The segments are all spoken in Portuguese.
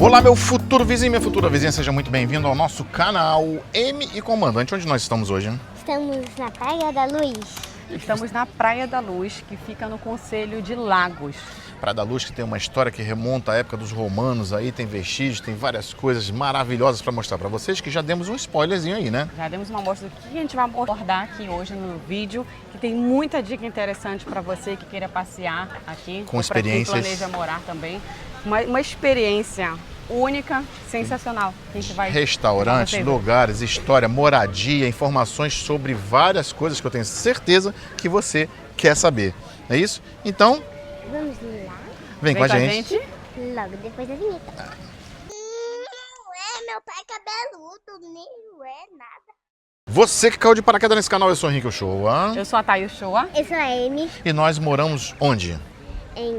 Olá, meu futuro vizinho, minha futura vizinha, seja muito bem-vindo ao nosso canal M e Comandante. Onde nós estamos hoje? Estamos na Praia da Luz. Estamos na Praia da Luz, que fica no Concelho de Lagos. Praia da Luz, que tem uma história que remonta à época dos romanos, aí tem vestígios, tem várias coisas maravilhosas para mostrar para vocês, que já demos um spoilerzinho aí, né? Já demos uma amostra do que a gente vai abordar aqui hoje no vídeo, que tem muita dica interessante para você que queira passear aqui. Com experiências. Para quem planeja morar também. Uma experiência única, sensacional. A gente vai Restaurantes, lugares, história, moradia, informações sobre várias coisas que eu tenho certeza que você quer saber. É isso? Então, Vamos lá? vem com a gente. Logo depois da vinheta. Meu pai é cabeludo, nem é nada. Você que caiu de paraquedas nesse canal, eu sou o Henrique Ochoa. Eu sou a Thay Ochoa. Eu sou a Amy, E nós moramos onde? em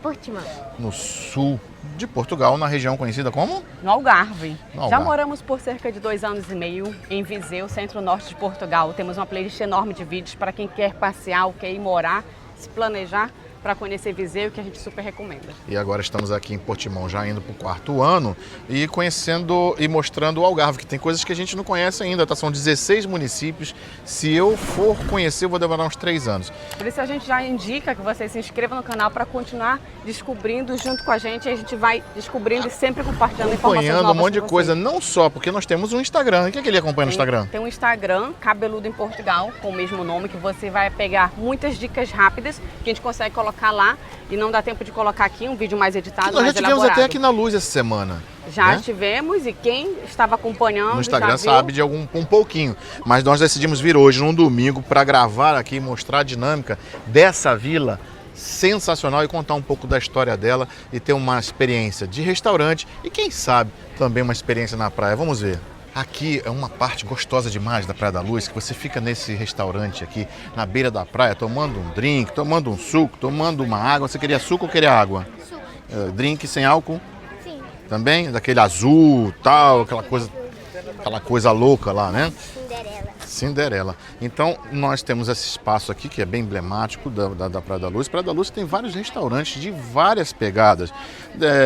Portimão. No sul de Portugal, na região conhecida como? No Algarve. No Algarve. Já moramos por cerca de 2 anos e meio em Viseu, centro-norte de Portugal. Temos uma playlist enorme de vídeos para quem quer passear ou quer ir morar, se planejar para conhecer Viseu, que a gente super recomenda. E agora estamos aqui em Portimão, já indo para o 4º ano e conhecendo e mostrando o Algarve, que tem coisas que a gente não conhece ainda, tá? São 16 municípios. Se eu for conhecer, eu vou demorar uns 3 anos. Por isso a gente já indica que você se inscreva no canal para continuar descobrindo junto com a gente. A gente vai descobrindo e sempre compartilhando informações Acompanhando novas um monte de com coisa, vocês. não só porque nós temos um Instagram. O que é que ele acompanha no Instagram? Tem um Instagram, Cabeludo em Portugal, com o mesmo nome, que você vai pegar muitas dicas rápidas que a gente consegue colocar lá e não dá tempo de colocar aqui um vídeo mais editado, Nós já mais tivemos elaborado. até aqui na Luz essa semana. Já né? tivemos, e quem estava acompanhando No Instagram já viu. sabe de um pouquinho, mas nós decidimos vir hoje, num domingo, para gravar aqui e mostrar a dinâmica dessa vila sensacional e contar um pouco da história dela e ter uma experiência de restaurante e quem sabe também uma experiência na praia. Vamos ver. Aqui é uma parte gostosa demais da Praia da Luz, que você fica nesse restaurante aqui na beira da praia, tomando um drink, tomando um suco, tomando uma água. Você queria suco ou queria água? Suco. Drink sem álcool? Sim. Também? Daquele azul, tal, aquela coisa louca lá, né? Cinderela. Cinderela. Então, nós temos esse espaço aqui, que é bem emblemático da Praia da Luz. Praia da Luz tem vários restaurantes de várias pegadas.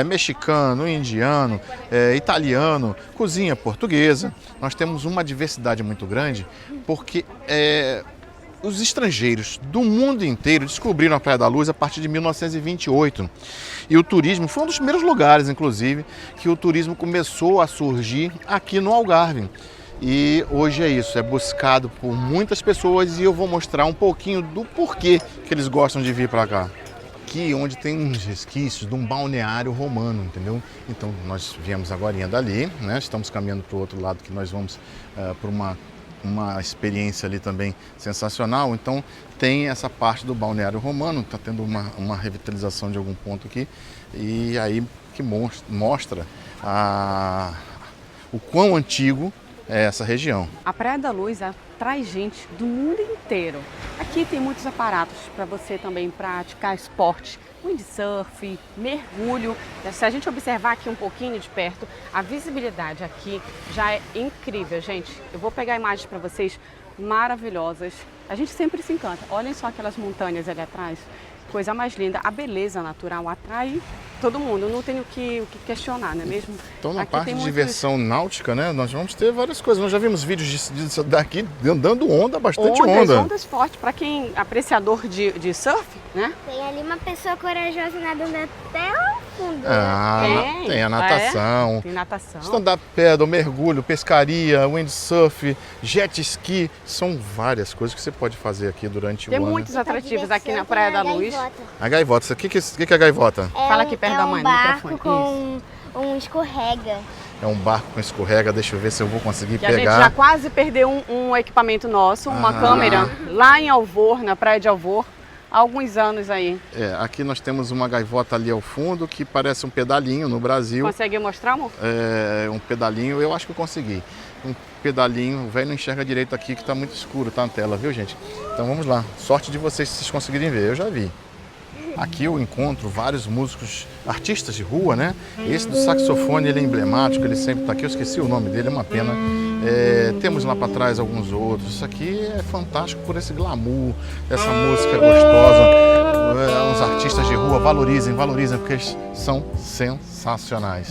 Mexicano, indiano, italiano, cozinha portuguesa. Nós temos uma diversidade muito grande, porque os estrangeiros do mundo inteiro descobriram a Praia da Luz a partir de 1928. E o turismo foi um dos primeiros lugares, inclusive, que o turismo começou a surgir aqui no Algarve. E hoje é isso, é buscado por muitas pessoas e eu vou mostrar um pouquinho do porquê que eles gostam de vir para cá. Aqui onde tem uns resquícios de um balneário romano, entendeu? Então nós viemos agora dali, né? Estamos caminhando para o outro lado, que nós vamos para uma experiência ali também sensacional. Então tem essa parte do balneário romano, está tendo uma revitalização de algum ponto aqui e aí que mostra o quão antigo é essa região. A Praia da Luz atrai gente do mundo inteiro. Aqui tem muitos aparatos para você também praticar esporte, windsurf, mergulho. Se a gente observar aqui um pouquinho de perto, a visibilidade aqui já é incrível, gente. Eu vou pegar imagens para vocês maravilhosas. A gente sempre se encanta. Olhem só aquelas montanhas ali atrás. Coisa mais linda. A beleza natural atrai todo mundo. Não tenho o que questionar, não é mesmo? Então, na Aqui parte tem de muitos- diversão náutica, né, nós vamos ter várias coisas. Nós já vimos vídeos disso daqui dando onda, bastante onda. Ondas fortes. Para quem é apreciador de surf, né? Tem ali uma pessoa corajosa nadando até o fundo. Tem a natação, Tem natação. stand-up paddle, mergulho, pescaria, windsurf, jet ski. São várias coisas que você pode fazer aqui durante Tem o ano. muitos atrativos aqui na Praia da Luz. A gaivota, o que é a gaivota? Fala aqui perto da mãe, um no barco microfone. com um escorrega. É um barco com escorrega, deixa eu ver se eu vou conseguir Que a gente pegar. já quase perdeu um equipamento nosso, uma câmera, lá em Alvor, na Praia de Alvor, há alguns anos aí. Aqui nós temos uma gaivota ali ao fundo que parece um pedalinho no Brasil. Consegue mostrar, amor? Um pedalinho, eu acho que eu consegui. Um pedalinho, o velho não enxerga direito aqui que está muito escuro, tá na tela, viu, gente? Então vamos lá, sorte de vocês se vocês conseguirem ver, eu já vi. Aqui eu encontro vários músicos, artistas de rua, né? Esse do saxofone, ele é emblemático, ele sempre está aqui, eu esqueci o nome dele, é uma pena. Temos lá para trás alguns outros. Isso aqui é fantástico por esse glamour, essa música gostosa. Os artistas de rua valorizem, porque eles são sensacionais.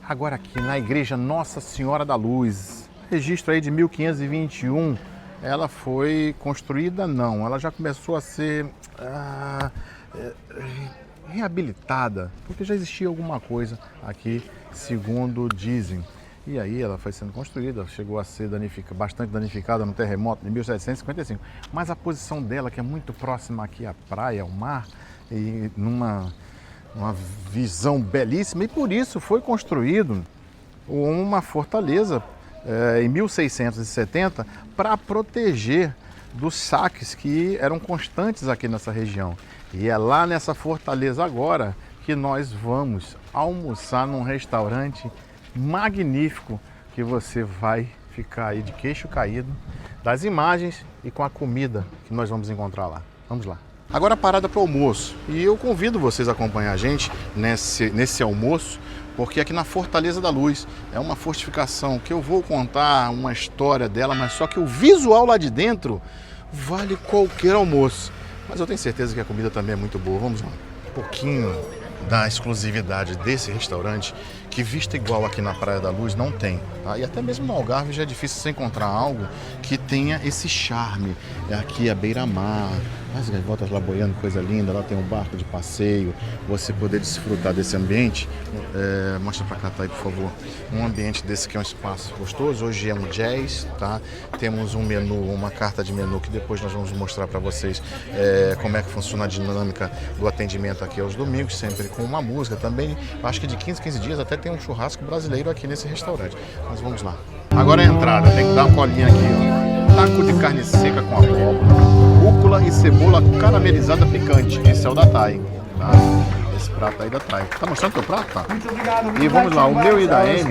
Agora aqui na igreja Nossa Senhora da Luz, registro aí de 1521, ela foi construída? Não, ela já começou a ser reabilitada, porque já existia alguma coisa aqui, segundo dizem. E aí ela foi sendo construída, chegou a ser bastante danificada no terremoto de 1755. Mas a posição dela, que é muito próxima aqui à praia, ao mar, e numa visão belíssima, e por isso foi construído uma fortaleza em 1670 para proteger dos saques que eram constantes aqui nessa região. E é lá nessa fortaleza agora que nós vamos almoçar num restaurante magnífico, que você vai ficar aí de queixo caído das imagens e com a comida que nós vamos encontrar lá. Vamos lá. Agora a parada para o almoço, e eu convido vocês a acompanhar a gente nesse almoço, porque aqui na Fortaleza da Luz é uma fortificação que eu vou contar uma história dela, mas só que o visual lá de dentro vale qualquer almoço. Mas eu tenho certeza que a comida também é muito boa. Vamos lá. Um pouquinho da exclusividade desse restaurante, que vista igual aqui na Praia da Luz não tem, tá? E até mesmo no Algarve já é difícil você encontrar algo que tenha esse charme. Aqui a beira-mar, as gaivotas lá boiando, coisa linda, lá tem um barco de passeio, você poder desfrutar desse ambiente. Mostra pra cá, tá aí, por favor. Um ambiente desse que é um espaço gostoso. Hoje é um jazz, tá? Temos um menu, uma carta de menu que depois nós vamos mostrar para vocês como é que funciona a dinâmica do atendimento aqui aos domingos, sempre com uma música também. Acho que de 15 dias até tem um churrasco brasileiro aqui nesse restaurante. Mas vamos lá. Agora é a entrada, tem que dar uma colinha aqui, ó. Taco de carne seca com abóbora, rúcula e cebola caramelizada picante. Esse é o da Thay, tá? Esse prato aí da Thay. Tá mostrando teu prato? Tá. E vamos lá, o meu e da Amy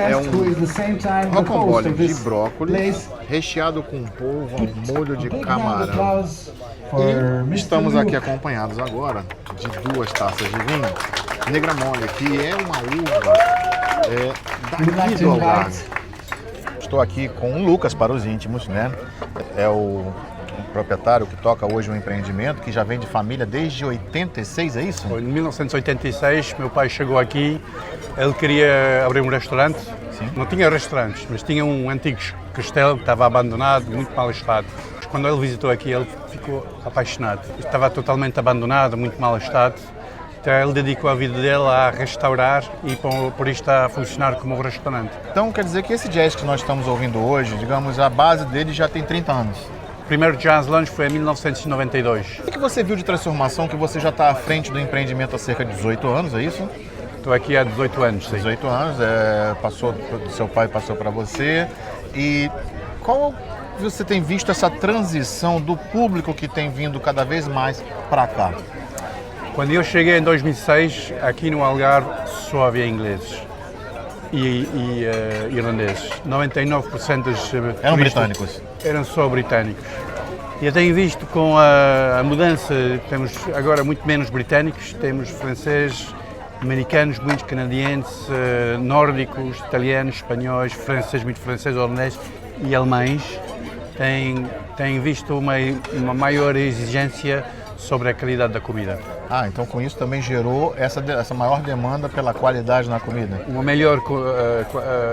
é um rocambole de brócolis recheado com polvo, molho de camarão. E estamos aqui acompanhados agora de 2 taças de vinho Negra Mole, que é uma uva daqui do Algarve. Estou aqui com o Lucas para os íntimos, né? É o proprietário que toca hoje um empreendimento que já vem de família desde 86, é isso? Em 1986, meu pai chegou aqui, ele queria abrir um restaurante. Sim. Não tinha restaurantes, mas tinha um antigo castelo que estava abandonado, muito mal estado. Quando ele visitou aqui, ele ficou apaixonado. Estava totalmente abandonado, muito mal estado. Então ele dedicou a vida dele a restaurar e por isso está a funcionar como um restaurante. Então quer dizer que esse jazz que nós estamos ouvindo hoje, digamos, a base dele já tem 30 anos. O primeiro Jazz Lunch foi em 1992. O que você viu de transformação, que você já está à frente do empreendimento há cerca de 18 anos, é isso? Estou aqui há 18 anos, sim. 18 anos, passou do seu pai, passou para você. E qual você tem visto essa transição do público que tem vindo cada vez mais para cá? Quando eu cheguei em 2006, aqui no Algarve só havia ingleses e irlandeses. 99% dos eram britânicos. Eram só britânicos. E eu tenho visto com a mudança, temos agora muito menos britânicos, temos franceses, americanos, muitos canadienses, nórdicos, italianos, espanhóis, franceses, muito franceses, holandeses e alemães. Tenho visto uma maior exigência sobre a qualidade da comida. Então com isso também gerou essa maior demanda pela qualidade na comida? Uma melhor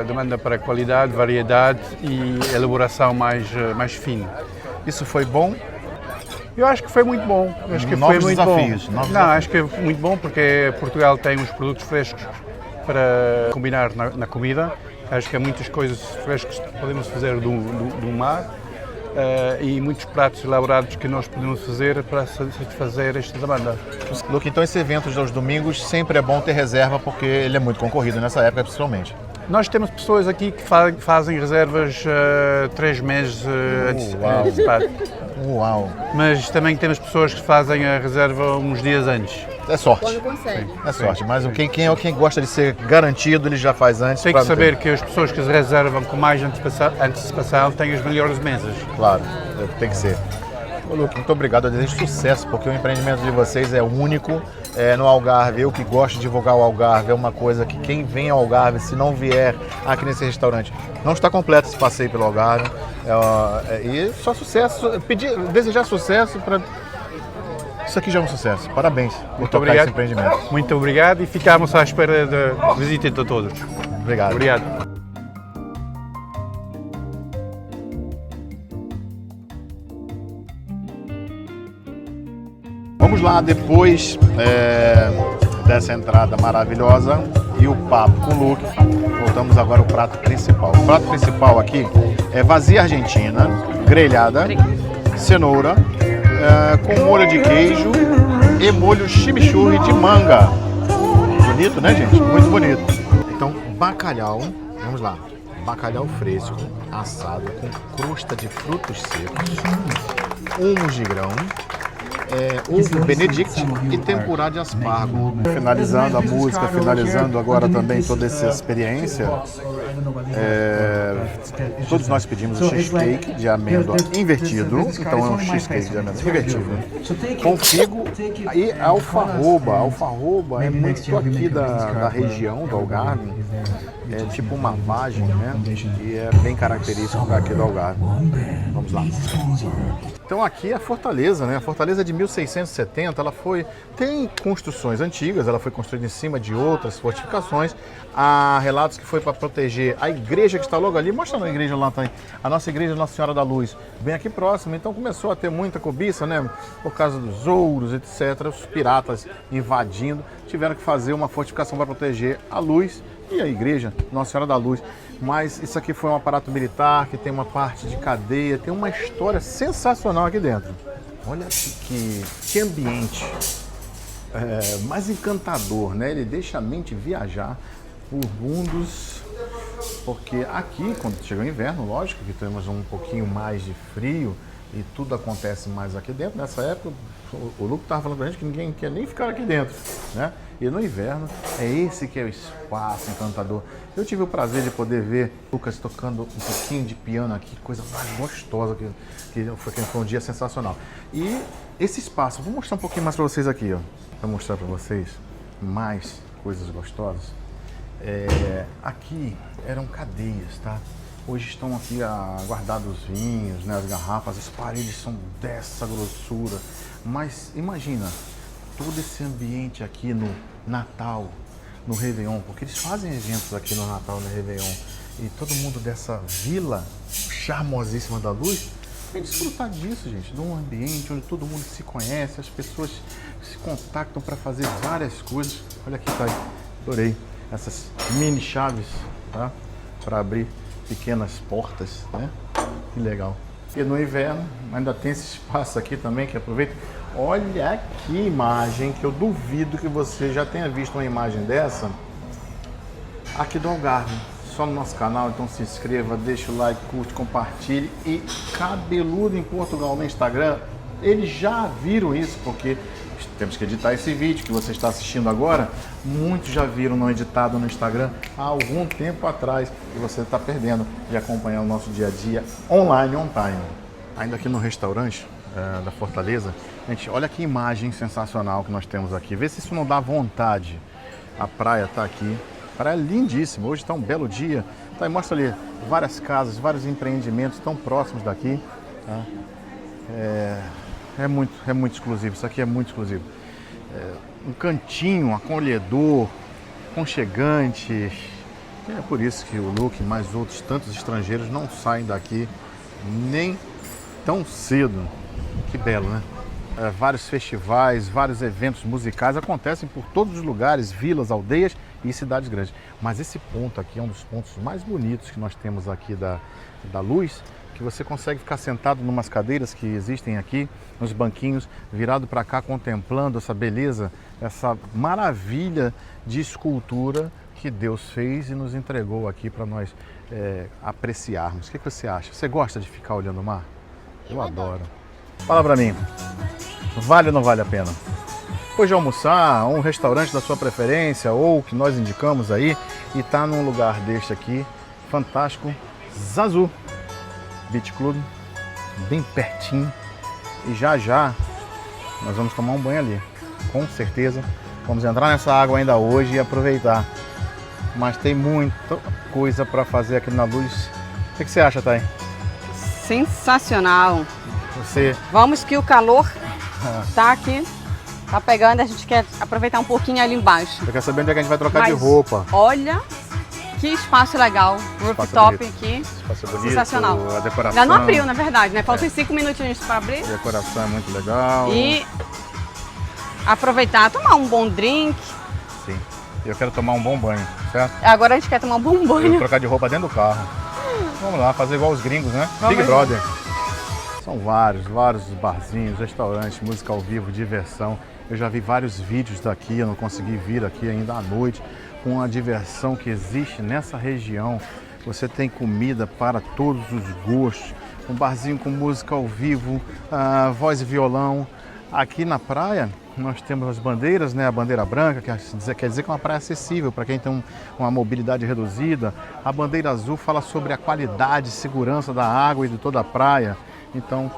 demanda para qualidade, variedade e elaboração mais fina. Isso foi bom? Eu acho que foi muito bom. Acho que novos foi muito desafios. Bom. Acho que é muito bom porque Portugal tem uns produtos frescos para combinar na comida. Acho que há muitas coisas frescas que podemos fazer do mar. E muitos pratos elaborados que nós podemos fazer para satisfazer esta demanda. Luke, então esse evento aos domingos sempre é bom ter reserva porque ele é muito concorrido nessa época, principalmente. Nós temos pessoas aqui que fazem reservas 3 meses antecipados. Uau! Mas também temos pessoas que fazem a reserva uns dias antes. É sorte. Quando consegue. É sorte, mas quem gosta de ser garantido, ele já faz antes. Tem que saber que as pessoas que se reservam com mais antecipação têm as melhores mesas. Claro, tem que ser. Luke, muito obrigado, eu desejo sucesso, porque o empreendimento de vocês é único no Algarve. Eu que gosto de divulgar o Algarve, é uma coisa que quem vem ao Algarve, se não vier aqui nesse restaurante, não está completo esse passeio pelo Algarve. E só sucesso, desejar sucesso para Isso aqui já é um sucesso. Parabéns por Muito tocar obrigado. esse empreendimento. Muito obrigado e ficamos à espera da visita de todos. Obrigado. Obrigado. Vamos lá, depois dessa entrada maravilhosa e o papo com o Luke, voltamos agora ao prato principal. O prato principal aqui é vazia argentina, grelhada, cenoura, com molho de queijo e molho chimichurri de manga. Bonito, né, gente? Muito bonito. Então, bacalhau, vamos lá. Bacalhau fresco, assado, com crosta de frutos secos, hummus de grão, ovo benedict e tempurá de aspargo. Finalizando a música, finalizando agora também toda essa experiência, todos nós pedimos o cheesecake de amêndoa invertido, então é um cheesecake de amêndoa invertido, com figo e alfarroba. Alfarroba é muito aqui da região do Algarve, é tipo uma vagem, né? E é bem característico aqui do Algarve. Vamos lá. Então aqui é a fortaleza, né? A fortaleza de 1670, tem construções antigas, ela foi construída em cima de outras fortificações. Há relatos que foi para proteger a igreja que está logo ali. Mostra a igreja lá também. A nossa igreja Nossa Senhora da Luz, bem aqui próximo. Então começou a ter muita cobiça, né? Por causa dos ouros, etc. Os piratas invadindo, tiveram que fazer uma fortificação para proteger a luz e a igreja Nossa Senhora da Luz. Mas isso aqui foi um aparato militar que tem uma parte de cadeia, tem uma história sensacional aqui dentro. Olha que ambiente mais encantador, né? Ele deixa a mente viajar por mundos, porque aqui, quando chega o inverno, lógico que temos um pouquinho mais de frio e tudo acontece mais aqui dentro. Nessa época, o Luke estava falando pra gente que ninguém quer nem ficar aqui dentro, né? E no inverno, é esse que é o espaço encantador. Eu tive o prazer de poder ver o Lucas tocando um pouquinho de piano aqui, coisa mais gostosa, que foi um dia sensacional. E esse espaço, vou mostrar um pouquinho mais para vocês aqui, ó, para mostrar para vocês mais coisas gostosas. Aqui eram cadeias, tá? Hoje estão aqui guardados os vinhos, né, as garrafas, as paredes são dessa grossura. Mas imagina todo esse ambiente aqui no Natal, no Réveillon, porque eles fazem eventos aqui no Natal, no Réveillon, e todo mundo dessa vila charmosíssima da luz vem desfrutar disso, gente, de um ambiente onde todo mundo se conhece, as pessoas se contactam para fazer várias coisas. Olha aqui, tá aí, adorei essas mini chaves, tá? Para abrir pequenas portas, né? Que legal. E no inverno ainda tem esse espaço aqui também que aproveita. Olha que imagem, que eu duvido que você já tenha visto uma imagem dessa aqui do Algarve, só no nosso canal. Então se inscreva, deixa o like, curte, compartilhe. E Cabeludo em Portugal no Instagram, eles já viram isso, porque temos que editar esse vídeo que você está assistindo agora. Muitos já viram não editado no Instagram há algum tempo atrás, e você está perdendo de acompanhar o nosso dia a dia online, on time. Ainda aqui no restaurante da Fortaleza, gente, olha que imagem sensacional que nós temos aqui. Vê se isso não dá vontade. A praia está aqui, a praia é lindíssima. Hoje está um belo dia. Tá, e mostra ali várias casas, vários empreendimentos tão próximos daqui, tá? É muito exclusivo, isso aqui é muito exclusivo. Um cantinho acolhedor, aconchegante. É por isso que o Luke e mais outros tantos estrangeiros não saem daqui nem tão cedo. Que belo, né? Vários festivais, vários eventos musicais acontecem por todos os lugares, vilas, aldeias e cidades grandes. Mas esse ponto aqui é um dos pontos mais bonitos que nós temos aqui da Luz, que você consegue ficar sentado em umas cadeiras que existem aqui, nos banquinhos, virado para cá, contemplando essa beleza, essa maravilha de escultura que Deus fez e nos entregou aqui para nós apreciarmos. O que você acha? Você gosta de ficar olhando o mar? Eu adoro. Fala para mim, vale ou não vale a pena? Depois de almoçar, um restaurante da sua preferência ou que nós indicamos aí, e tá num lugar deste aqui, fantástico, Zazu Beach Club, bem pertinho, e já nós vamos tomar um banho ali, com certeza. Vamos entrar nessa água ainda hoje e aproveitar, mas tem muita coisa para fazer aqui na Luz. O que você acha, Thay? Sensacional! Você... Vamos que o calor tá aqui Tá pegando, a gente quer aproveitar um pouquinho ali embaixo. Você quer saber onde é que a gente vai trocar de Mas roupa? Olha que espaço legal. Rooftop aqui. Espaço bonito, Sensacional. a decoração. Já não abriu, na verdade, né? Faltam 5 minutinhos para abrir. A decoração é muito legal. E aproveitar, tomar um bom drink. Sim. Eu quero tomar um bom banho, certo? Agora a gente quer tomar um bom Eu vou banho. trocar de roupa dentro do carro. Vamos lá, fazer igual os gringos, né? Vamos Big lá. Brother. São vários barzinhos, restaurantes, música ao vivo, diversão. Eu já vi vários vídeos daqui, eu não consegui vir aqui ainda à noite, com a diversão que existe nessa região. Você tem comida para todos os gostos, um barzinho com música ao vivo, voz e violão. Aqui na praia nós temos as bandeiras, né? A bandeira branca, quer dizer que é uma praia acessível para quem tem uma mobilidade reduzida. A bandeira azul fala sobre a qualidade e segurança da água e de toda a praia. Então,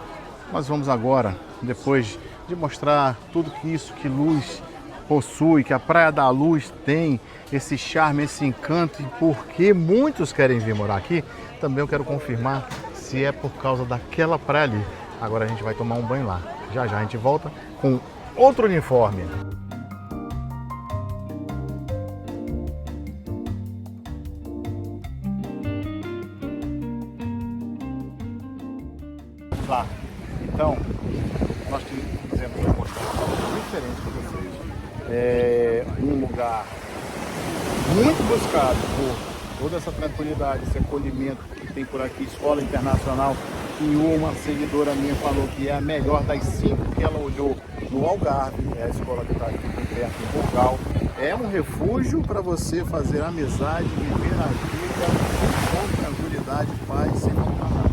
nós vamos agora, depois de mostrar tudo isso que Luz possui, que a Praia da Luz tem, esse charme, esse encanto e por que muitos querem vir morar aqui, também eu quero confirmar se é por causa daquela praia ali. Agora a gente vai tomar um banho lá. Já já a gente volta com outro uniforme. Lá. Então, nós quisemos mostrar algo diferente para vocês. É um lugar muito buscado por toda essa tranquilidade, esse acolhimento que tem por aqui, Escola Internacional, que uma seguidora minha falou que é a melhor das 5 que ela olhou no Algarve, é a escola que está aqui perto em Portugal. É um refúgio para você fazer amizade, viver a vida com tranquilidade, paz, sem faltar nada.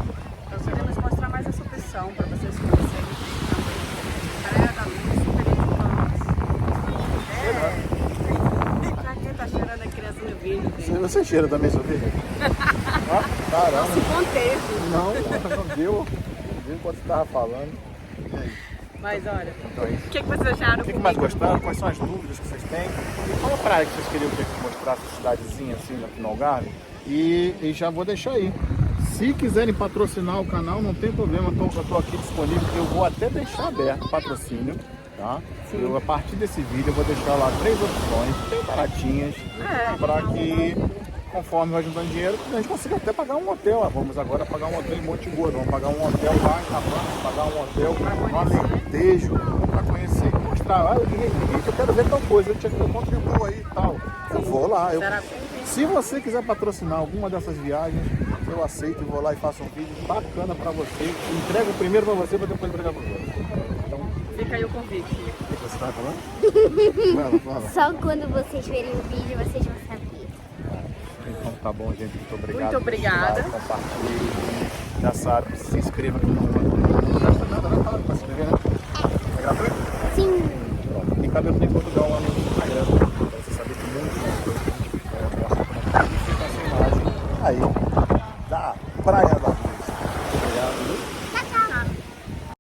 Nós queremos mostrar mais essa opção para vocês conhecerem Praia da Luz, super pra quem tá cheirando a criança no vídeo, gente. Você cheira também, Sofia? Caramba. Se conteve. Não deu. Viu enquanto você estava falando. E aí? Mas olha, Então é isso. o que vocês acharam? O que mais gostaram? Quais são as dúvidas que vocês têm? E qual a praia que vocês queriam que eu mostrasse, cidadezinha assim aqui no Algarve? E já vou deixar aí. Se quiserem patrocinar o canal, não tem problema, eu estou aqui disponível. Eu vou até deixar aberto o patrocínio, tá? Eu, a partir desse vídeo eu vou deixar lá 3 opções, bem baratinhas, para que, conforme vai juntando dinheiro, a gente consiga até pagar um hotel. Vamos agora pagar um hotel em Monte Gordo, vamos pagar um hotel lá em Cabanas, pagar um hotel no Alentejo para conhecer, mostrar, eu quero ver tal coisa, eu contribuo aí e tal. Eu vou lá. Se você quiser patrocinar alguma dessas viagens, eu aceito e vou lá e faço um vídeo bacana para você. Entrego primeiro para você, para depois entregar para você. Então, Fica aí o convite. o que você está falando? Fala. Só quando vocês verem o vídeo, vocês vão saber. Então tá bom, gente. Muito obrigado. Muito obrigada. Compartilhe. Já sabe, se inscreva aqui no canal. Não gasta nada, não para se inscrever, né? É gratuito? Sim. Pronto. E cabelo tem Portugal lá no Instagram. Para você saber que um monte de coisa que a gente mostra. Essa imagem aí da Praia da